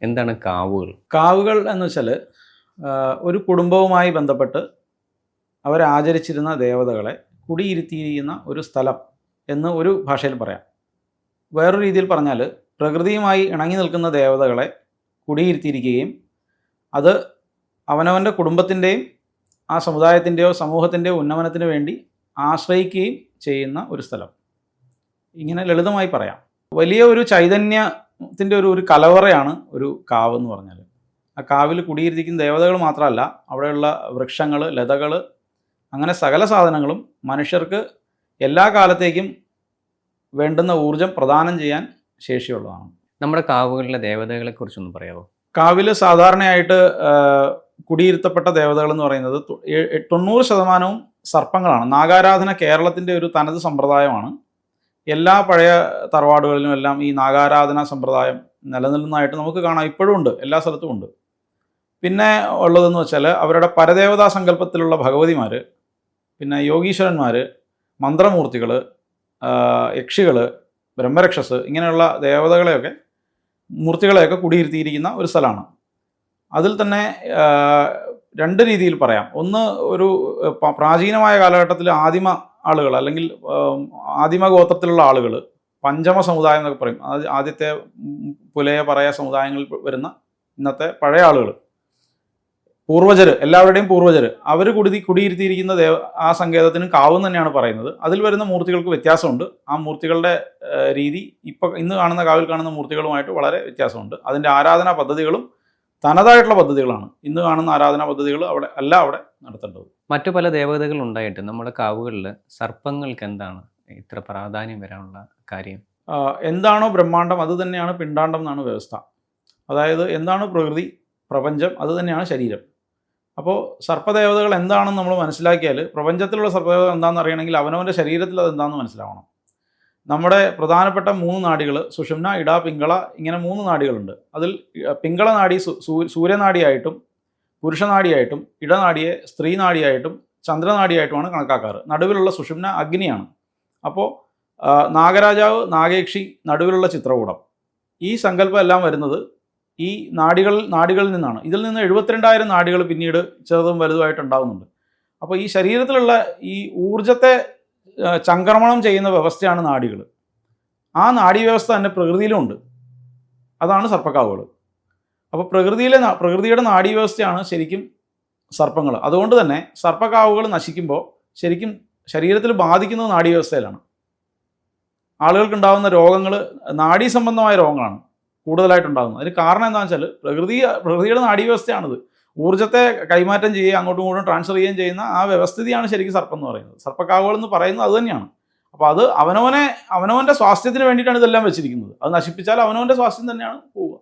എന്താണ് കാവുകൾ? കാവുകൾ എന്ന് വെച്ചാൽ ഒരു കുടുംബവുമായി ബന്ധപ്പെട്ട് അവരാചരിച്ചിരുന്ന ദേവതകളെ കുടിയിരുത്തിയിരിക്കുന്ന ഒരു സ്ഥലം എന്ന് ഒരു ഭാഷയിൽ പറയാം. വേറൊരു രീതിയിൽ പറഞ്ഞാൽ പ്രകൃതിയുമായി ഇണങ്ങി നിൽക്കുന്ന ദേവതകളെ കുടിയിരുത്തിയിരിക്കുകയും അത് അവനവൻ്റെ കുടുംബത്തിൻ്റെയും ആ സമുദായത്തിൻ്റെയോ സമൂഹത്തിൻ്റെയോ ഉന്നമനത്തിന് വേണ്ടി ആശ്രയിക്കുകയും ചെയ്യുന്ന ഒരു സ്ഥലം. ഇങ്ങനെ ലളിതമായി പറയാം. വലിയ ഒരു ചൈതന്യത്തിൻ്റെ ഒരു കലവറയാണ് ഒരു കാവ് എന്ന് പറഞ്ഞാൽ. ആ കാവിൽ കുടിയിരുത്തിക്കുന്ന ദേവതകൾ മാത്രമല്ല, അവിടെയുള്ള വൃക്ഷങ്ങൾ, ലതകൾ, അങ്ങനെ സകല സാധനങ്ങളും മനുഷ്യർക്ക് എല്ലാ കാലത്തേക്കും വേണ്ടുന്ന ഊർജം പ്രദാനം ചെയ്യാൻ ശേഷിയുള്ളതാണ്. നമ്മുടെ കാവുകളിലെ ദേവതകളെ കുറിച്ചൊന്ന് പറയാമോ? കാവിൽ സാധാരണയായിട്ട് കുടിയിരുത്തപ്പെട്ട ദേവതകൾ എന്ന് പറയുന്നത് 90% സർപ്പങ്ങളാണ്. നാഗാരാധന കേരളത്തിൻ്റെ ഒരു തനത് സമ്പ്രദായമാണ്. എല്ലാ പഴയ തറവാടുകളിലും എല്ലാം ഈ നാഗാരാധന സമ്പ്രദായം നിലനിൽക്കുന്നതായിട്ട് നമുക്ക് കാണാം. ഇപ്പോഴും ഉണ്ട്, എല്ലാ സ്ഥലത്തും ഉണ്ട്. പിന്നെ ഉള്ളതെന്ന് വെച്ചാൽ അവരുടെ പരദേവതാ സങ്കല്പത്തിലുള്ള ഭഗവതിമാർ, പിന്നെ യോഗീശ്വരന്മാർ, മന്ത്രമൂർത്തികൾ, യക്ഷികൾ, ബ്രഹ്മരക്ഷസ്, ഇങ്ങനെയുള്ള മൂർത്തികളെയൊക്കെ കുടിയിരുത്തിയിരിക്കുന്ന ഒരു സ്ഥലമാണ്. അതിൽ തന്നെ രണ്ട് രീതിയിൽ പറയാം. ഒന്ന്, ഒരു പ്രാചീനമായ കാലഘട്ടത്തിൽ ആദിമ ആളുകൾ അല്ലെങ്കിൽ ആദിമ ഗോത്രത്തിലുള്ള ആളുകൾ, പഞ്ചമ സമുദായം എന്നൊക്കെ പറയും. ആദ്യത്തെ പുലയ പറയ സമുദായങ്ങളിൽ വരുന്ന ഇന്നത്തെ പഴയ ആളുകൾ, പൂർവ്വജർ, എല്ലാവരുടെയും പൂർവ്വജർ, അവർ കുടിയിരുത്തിയിരിക്കുന്ന ആ സങ്കേതത്തിനും കാവെന്ന് തന്നെയാണ് പറയുന്നത്. അതിൽ വരുന്ന മൂർത്തികൾക്ക് വ്യത്യാസമുണ്ട്. ആ മൂർത്തികളുടെ രീതി ഇന്ന് കാണുന്ന കാവിൽ കാണുന്ന മൂർത്തികളുമായിട്ട് വളരെ വ്യത്യാസമുണ്ട്. അതിൻ്റെ ആരാധനാ പദ്ധതികളും തനതായിട്ടുള്ള പദ്ധതികളാണ്. ഇന്ന് കാണുന്ന ആരാധനാ പദ്ധതികൾ അവിടെ നടത്തേണ്ടത്. മറ്റു പല ദേവതകൾ ഉണ്ടായിട്ട് നമ്മുടെ കാവുകളിൽ സർപ്പങ്ങൾക്ക് എന്താണ് ഇത്ര പ്രാധാന്യം വരാനുള്ള കാര്യം? എന്താണോ ബ്രഹ്മാണ്ടം അത് തന്നെയാണ് പിണ്ടാണ്ടം എന്നാണ് വ്യവസ്ഥ. അതായത് എന്താണ് പ്രകൃതി, പ്രപഞ്ചം, അത് തന്നെയാണ് ശരീരം. അപ്പോൾ സർപ്പദേവതകൾ എന്താണെന്ന് നമ്മൾ മനസ്സിലാക്കിയാൽ, പ്രപഞ്ചത്തിലുള്ള സർപ്പദേവത എന്താണെന്ന് അറിയണമെങ്കിൽ അവനവൻ്റെ ശരീരത്തിൽ അത് എന്താണെന്ന് മനസ്സിലാവണം. നമ്മുടെ പ്രധാനപ്പെട്ട 3 നാഡികൾ, സുഷുമ്ന, ഇട, പിങ്കള, ഇങ്ങനെ 3 നാഡികളുണ്ട്. അതിൽ പിങ്കള നാഡി സൂര്യനാഡിയായിട്ടും പുരുഷനാഡിയായിട്ടും, ഇടനാഡിയെ സ്ത്രീനാഡിയായിട്ടും ചന്ദ്രനാഡിയായിട്ടുമാണ് കണക്കാക്കാറ്. നടുവിലുള്ള സുഷുമ്ന അഗ്നിയാണ്. അപ്പോൾ നാഗരാജാവ്, നാഗയക്ഷി, നടുവിലുള്ള ചിത്രകൂടം, ഈ സങ്കല്പം എല്ലാം വരുന്നത് ഈ നാഡികളിൽ നിന്നാണ്. ഇതിൽ നിന്ന് 72,000 നാഡികൾ പിന്നീട് ചെറുതും വലുതുമായിട്ട് ഉണ്ടാകുന്നുണ്ട്. അപ്പോൾ ഈ ശരീരത്തിലുള്ള ഈ ഊർജത്തെ ചംക്രമണം ചെയ്യുന്ന വ്യവസ്ഥയാണ് നാഡികൾ. ആ നാഡീവ്യവസ്ഥ തന്നെ പ്രകൃതിയിലുമുണ്ട്. അതാണ് സർപ്പക്കാവുകൾ. അപ്പോൾ പ്രകൃതിയുടെ നാഡീവ്യവസ്ഥയാണ് ശരിക്കും സർപ്പങ്ങൾ. അതുകൊണ്ട് തന്നെ സർപ്പക്കാവുകൾ നശിക്കുമ്പോൾ ശരിക്കും ശരീരത്തിൽ ബാധിക്കുന്നത് നാഡീവ്യവസ്ഥയിലാണ്. ആളുകൾക്കുണ്ടാകുന്ന രോഗങ്ങൾ നാഡീ സംബന്ധമായ രോഗങ്ങളാണ് കൂടുതലായിട്ടുണ്ടാകുന്നത്. അതിന് കാരണം എന്താണെന്ന് വെച്ചാൽ പ്രകൃതിയുടെ നാഡീവ്യവസ്ഥയാണിത്. ഊർജ്ജത്തെ കൈമാറ്റം ചെയ്യുകയും അങ്ങോട്ടും ഇങ്ങോട്ടും ട്രാൻസ്ഫർ ചെയ്യുകയും ചെയ്യുന്ന ആ വ്യവസ്ഥിതിയാണ് ശരിക്കും സർപ്പം എന്ന് പറയുന്നത്. സർപ്പക്കാവുകൾ എന്ന് പറയുന്നത് അത് തന്നെയാണ്. അപ്പോൾ അത് അവനവൻ്റെ സ്വാസ്ഥ്യത്തിന് വേണ്ടിയിട്ടാണ് ഇതെല്ലാം വെച്ചിരിക്കുന്നത്. അത് നശിപ്പിച്ചാൽ അവനവൻ്റെ സ്വാസ്ഥ്യം തന്നെയാണ് പോവുക.